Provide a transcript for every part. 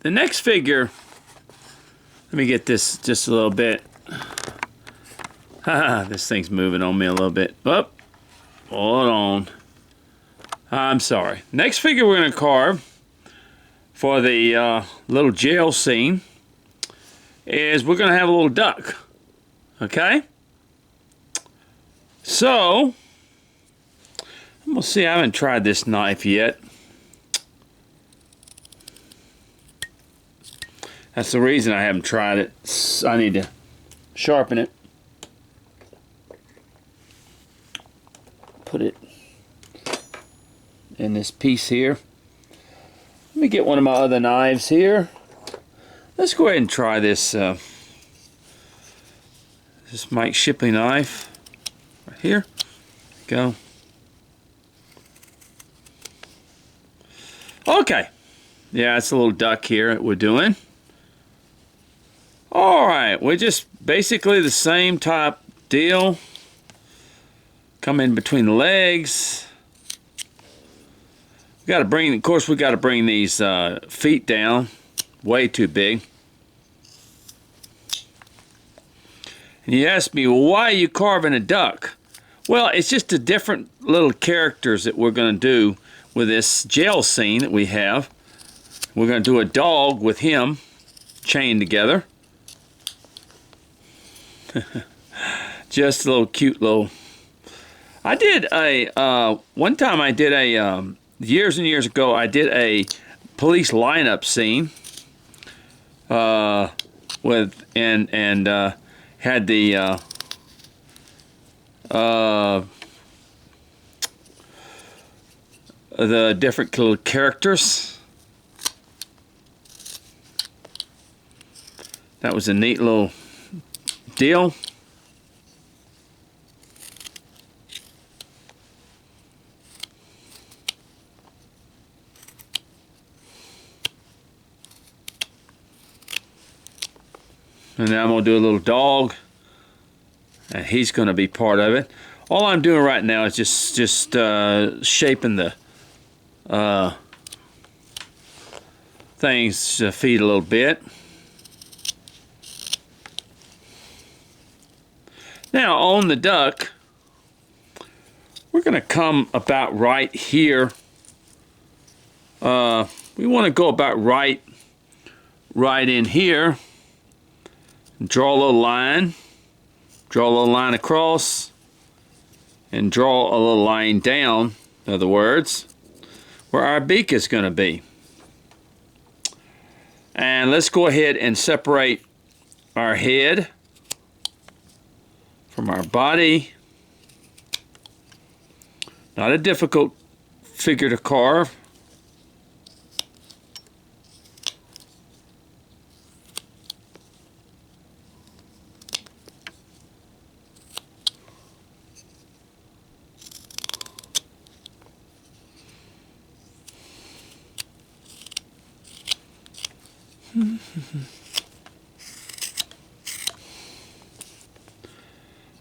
the next figure, let me get this just a little bit. This thing's moving on me a little bit. Oh, hold on. I'm sorry. Next figure we're going to carve for the little jail scene is we're going to have a little duck. Okay? So, I'm going to see. I haven't tried this knife yet. That's the reason I haven't tried it. I need to sharpen it. Put it in this piece here. Let me get one of my other knives here. Let's go ahead and try this this Mike Shipley knife right here. Go. Okay. Yeah, it's a little duck here that we're doing. Alright, we're just basically the same type deal. Come in between the legs. We got to bring, of course, we got to bring these feet down. Way too big. And you ask me, well, why are you carving a duck? Well, it's just the different little characters that we're going to do with this jail scene that we have. We're going to do a dog with him chained together. Just a little cute little. I did a one time. I did a years and years ago. I did a police lineup scene with and had the different little characters. That was a neat little deal. And then I'm going to do a little dog. And he's going to be part of it. All I'm doing right now is just shaping the things to feed a little bit. Now on the duck, we're going to come about right here. We want to go about right in here. Draw a little line, draw a little line across, and draw a little line down, in other words, where our beak is going to be. And let's go ahead and separate our head from our body. Not a difficult figure to carve.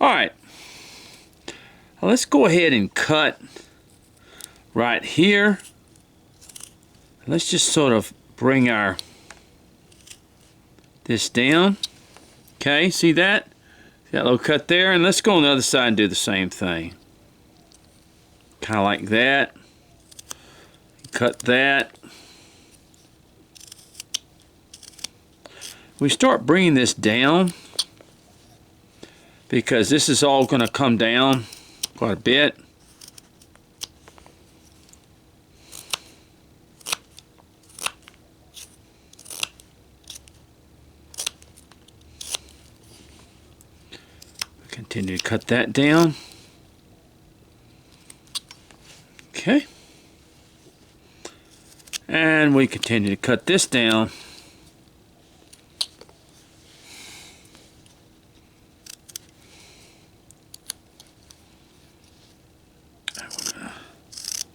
All right, well, let's go ahead and cut right here. Let's just sort of bring this down. Okay, see that? See that little cut there? And let's go on the other side and do the same thing. Kind of like that. Cut that. We start bringing this down because this is all going to come down quite a bit. Continue to cut that down. Okay. And we continue to cut this down.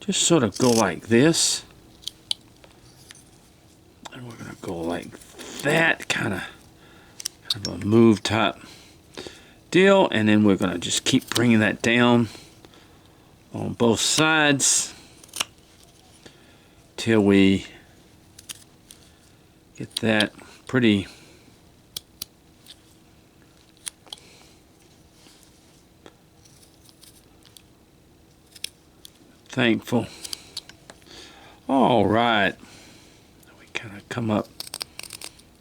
Just sort of go like this. And we're going to go like that, kind of a move type deal. And then we're going to just keep bringing that down on both sides till we Get that pretty thankful. All right. We kind of come up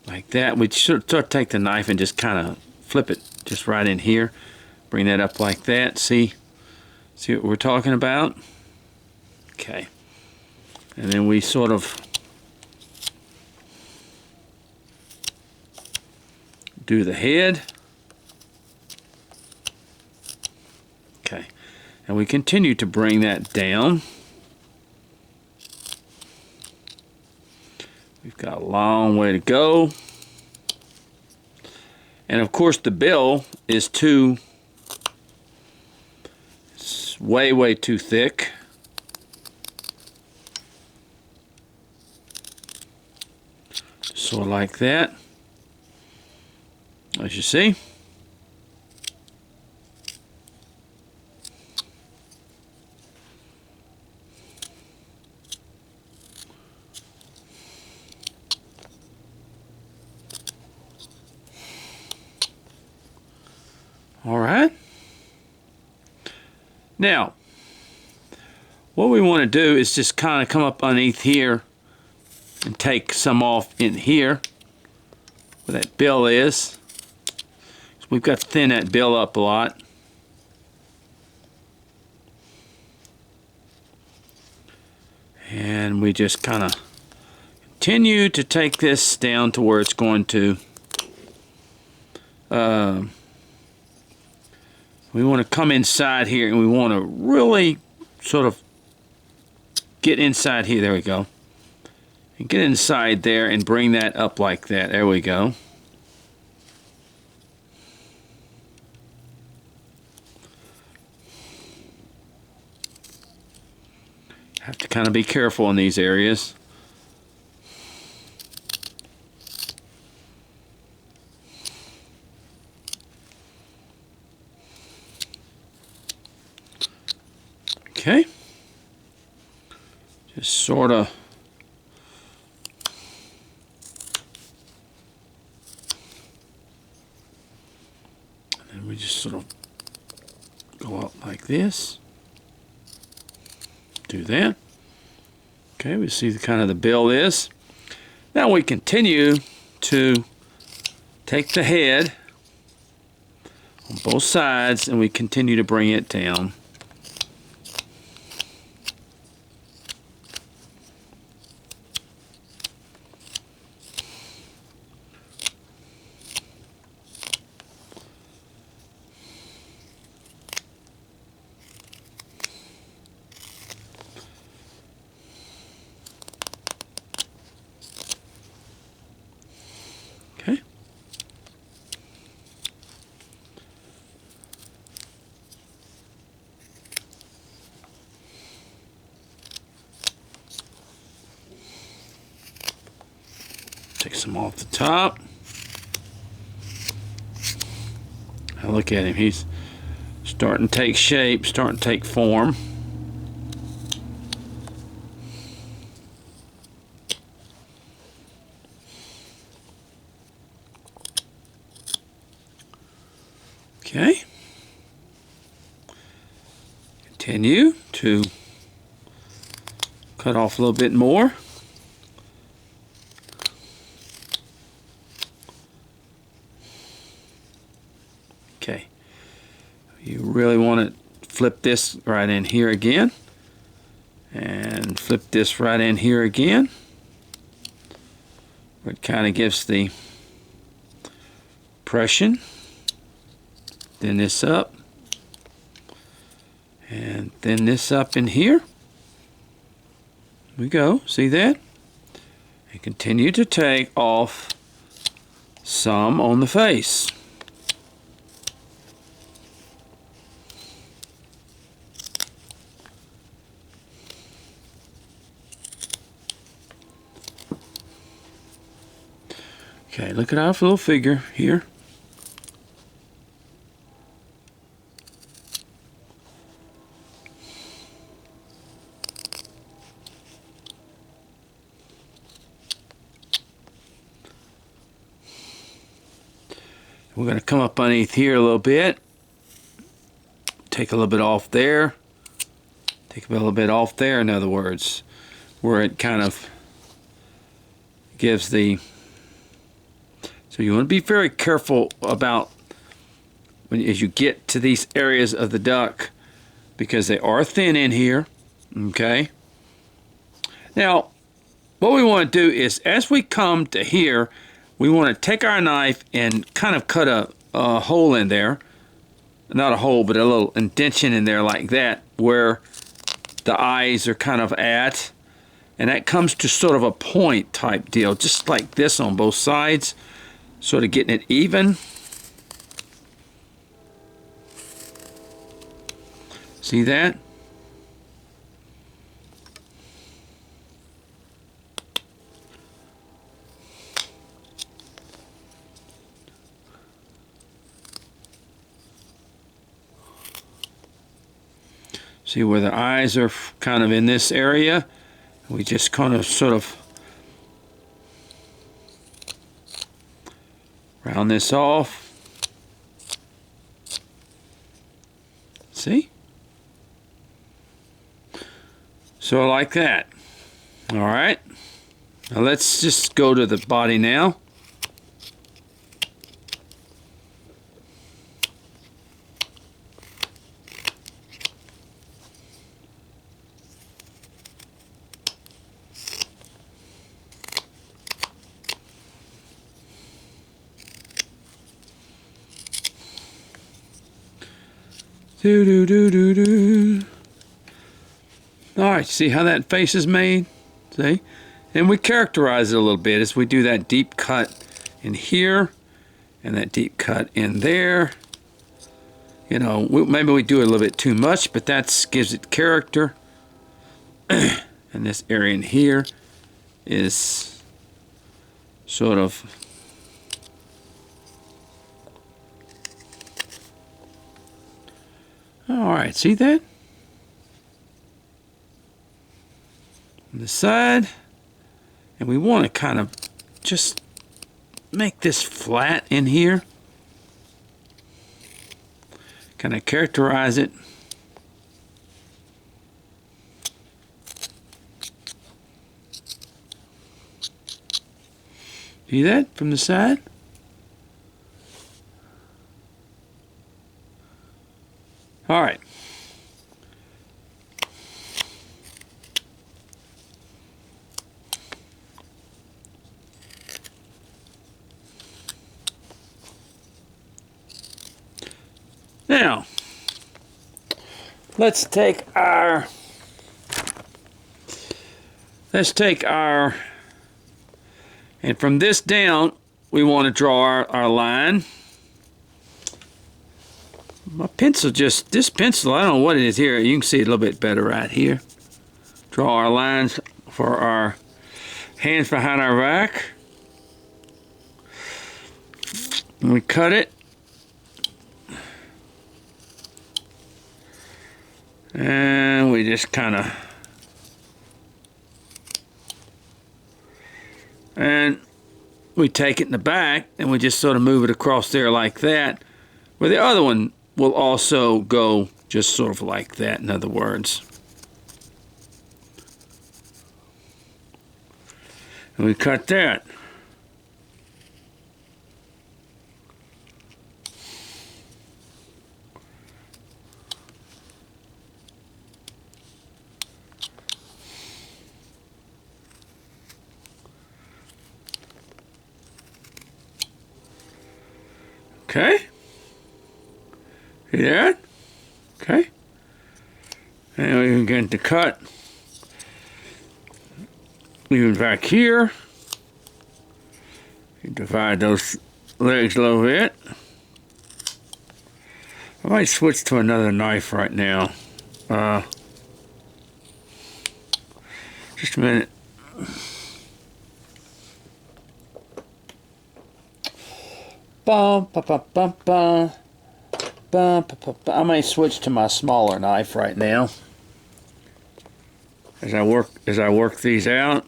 like that. We should sort of take the knife and just kind of flip it just right in here. Bring that up like that. See what we're talking about? Okay. And then we sort of do the head. Okay. And we continue to bring that down. We've got a long way to go. And of course the bill is it's way too thick. Sort of like that, as you see. All right. Now, what we want to do is just kind of come up underneath here and take some off in here where that bill is. So we've got to thin that bill up a lot. And we just kind of continue to take this down to where it's going to we want to come inside here, and we want to really sort of get inside here. There we go. And get inside there and bring that up like that. There we go. Have to kind of be careful in these areas. Okay. Just sort of and we just sort of go up like this. Do that. Okay, we see the kind of the bill is. Now we continue to take the head on both sides, and we continue to bring it down. Okay. Take some off the top. Now look at him. He's starting to take shape, starting to take form. Okay. Continue to cut off a little bit more. Okay. You really want to flip this right in here again. And flip this right in here again. It kind of gives the impression. Then this up, and then this up in here. We go, see that? And continue to take off some on the face. Okay, look at our little figure here. We're going to come up underneath here a little bit. Take a little bit off there. Take a little bit off there, in other words, where it kind of gives the... So you want to be very careful about as you get to these areas of the duck, because they are thin in here. Okay. Now, what we want to do is, as we come to here, we want to take our knife and kind of cut a hole in there. Not a hole, but a little indentation in there like that, where the eyes are kind of at. And that comes to sort of a point type deal, just like this on both sides. Sort of getting it even. See that? See where the eyes are kind of in this area? We just kind of sort of round this off. See? So like that. All right. Now let's just go to the body now. Do do do do do. All right, see how that face is made? See? And we characterize it a little bit as we do that deep cut in here and that deep cut in there. You know, maybe we do a little bit too much, but that gives it character. And this area in here is sort of all right, see that? On the side. And we want to kind of just make this flat in here. Kind of characterize it. See that from the side? All right. Now, let's take our and from this down, we want to draw our line. My pencil this pencil, I don't know what it is here. You can see it a little bit better right here. Draw our lines for our hands behind our back. And we cut it. And we just kind of, and we take it in the back and we just sort of move it across there like that, where the other one will also go just sort of like that, in other words. And we cut that. Okay. See that? Okay. And we can get the cut. Even back here. You divide those legs a little bit. I might switch to another knife right now. Just a minute. Bum, ba, ba, ba, ba. Bum, ba, ba, ba. I may switch to my smaller knife right now as I work these out.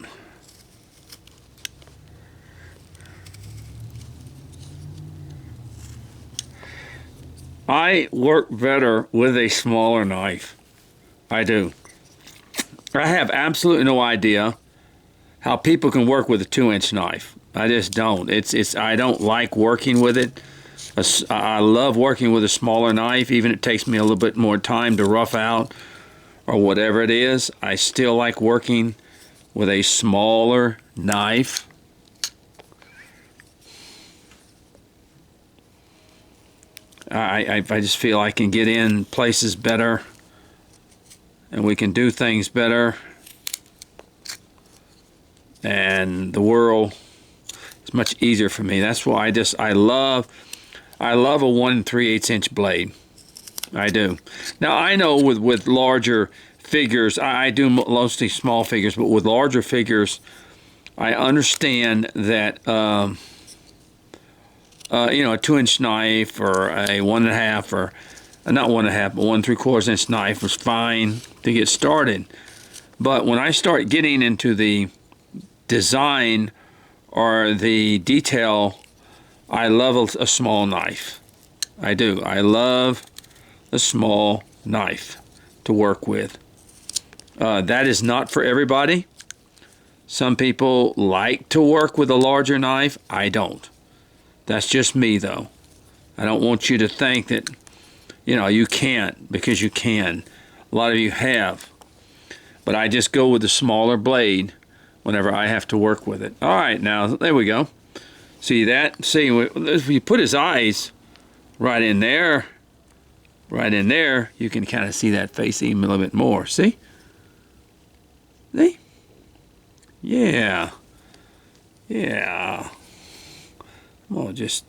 I work better with a smaller knife. I do. I have absolutely no idea how people can work with a 2-inch knife. I just don't. I don't like working with it. I love working with a smaller knife, even if it takes me a little bit more time to rough out or whatever it is. I still like working with a smaller knife. I just feel I can get in places better and we can do things better, and the world is much easier for me. That's why I love a 1 3/8 inch blade. I do. Now I know with larger figures, I do mostly small figures, but with larger figures, I understand that you know, a 2-inch knife or a 1.5 or not 1.5, but 1 3/4 inch knife was fine to get started. But when I start getting into the design or the detail, I love a small knife. I do. I love a small knife to work with. That is not for everybody. Some people like to work with a larger knife. I don't. That's just me, though. I don't want you to think that, you know, you can't, because you can. A lot of you have. But I just go with the smaller blade whenever I have to work with it. All right, now, there we go. See that? See, if you put his eyes right in there, you can kind of see that face even a little bit more. See? See? Yeah. Yeah. Well, just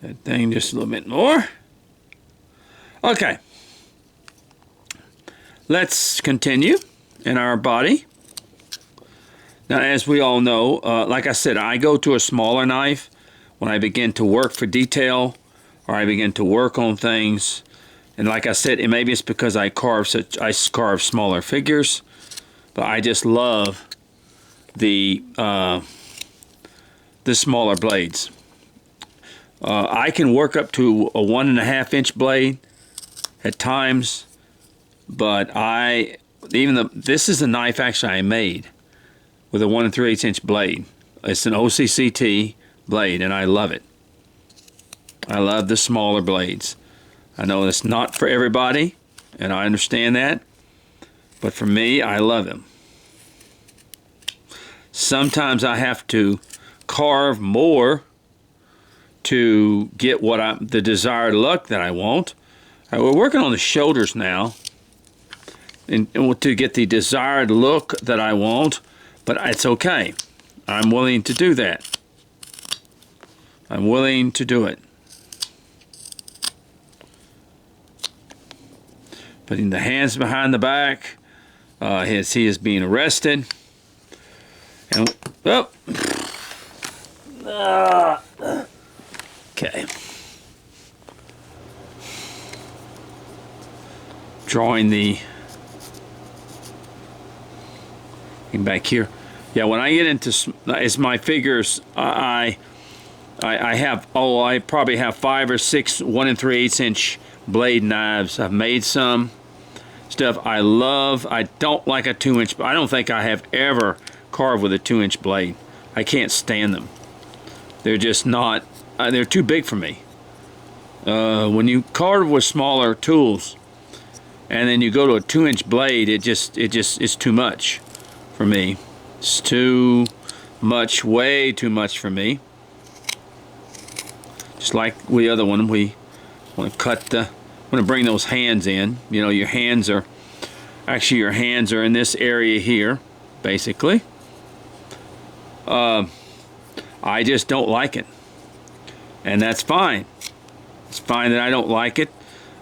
that thing just a little bit more. Okay. Let's continue in our body. Now, as we all know, like I said, I go to a smaller knife when I begin to work for detail or I begin to work on things. And like I said, maybe it's because I carve smaller figures, but I just love the smaller blades. I can work up to a 1.5 inch blade at times, but this is a knife actually I made with a 1 3/8 inch blade. It's an OCCT blade, and I love it. I love the smaller blades. I know it's not for everybody, and I understand that, but for me, I love them. Sometimes I have to carve more to get the desired look that I want. We're working on the shoulders now, and to get the desired look that I want, but it's okay. I'm willing to do that. I'm willing to do it. Putting the hands behind the back. He is being arrested. And okay. Drawing the back here. Yeah, when I get into as my figures, I probably have 5 or 6 1 3/8 inch blade knives. I've made some stuff I love. I don't like a 2-inch, but I don't think I have ever carved with a 2-inch blade. I can't stand them. They're just not. They're too big for me. When you carve with smaller tools, and then you go to a 2-inch blade, it's too much for me. It's too much, way too much for me. Just like with the other one, we want to bring those hands in. You know, your hands are in this area here, basically. I just don't like it, and that's fine. It's fine that I don't like it,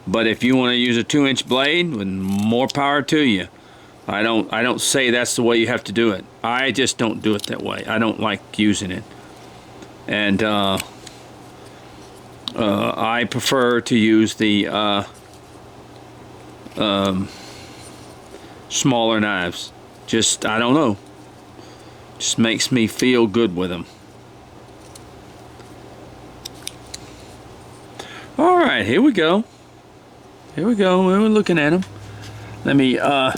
but if you want to use a 2-inch blade, with more power to you. I don't say that's the way you have to do it. I just don't do it that way. I don't like using it, and I prefer to use the smaller knives. I don't know. Just makes me feel good with them. right, here we go. Here we go. We're looking at him. Let me, here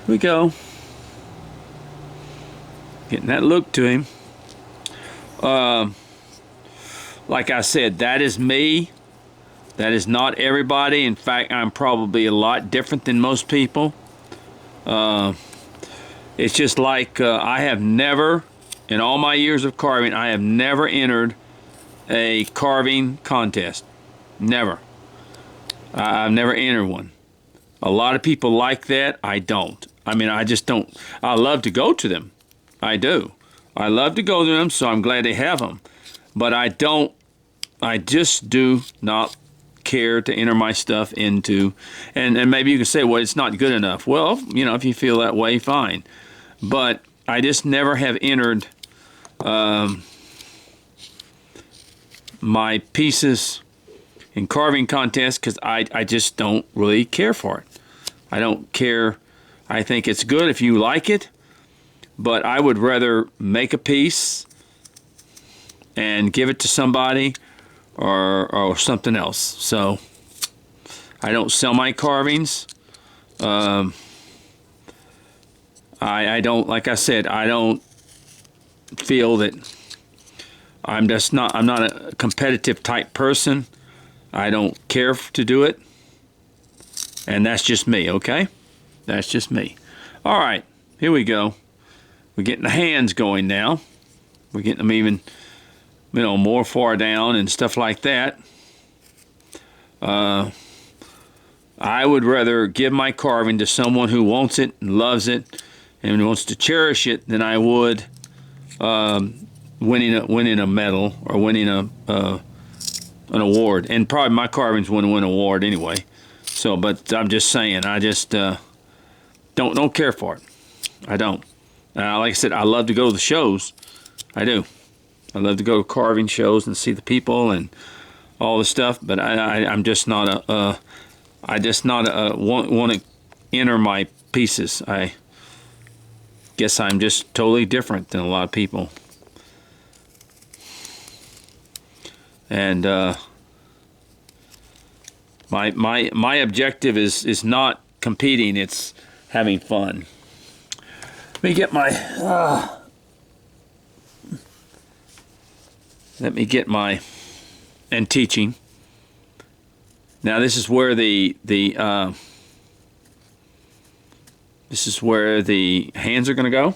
we go. Getting that look to him. Like I said, that is me. That is not everybody. In fact, I'm probably a lot different than most people. It's just like I have never, in all my years of carving, I have never entered a carving contest. Never. I've never entered one. A lot of people like that. I don't. I mean, I just don't. I love to go to them. I do. I love to go to them, so I'm glad they have them. But I don't. I just do not care to enter my stuff into. And maybe you can say, well, it's not good enough. Well, you know, if you feel that way, fine. But I just never have entered my pieces in carving contests because I just don't really care for it. I don't care. I think it's good if you like it, but I would rather make a piece and give it to somebody or something else. So I don't sell my carvings. I don't, like I said, I don't feel that I'm not a competitive type person. I don't care to do it. And that's just me, okay? That's just me. All right, here we go. We're getting the hands going now. We're getting them even, you know, more far down and stuff like that. I would rather give my carving to someone who wants it and loves it and wants to cherish it than I would winning a medal or winning an award. And probably my carvings wouldn't win an award anyway. So, but I'm just saying, I just don't care for it. I don't. Like I said, I love to go to the shows. I do. I love to go to carving shows and see the people and all the stuff. But I'm just not want to enter my pieces. I guess I'm just totally different than a lot of people. And my objective is not competing, it's having fun. Let me get my and teaching. Now this is where the hands are going to go.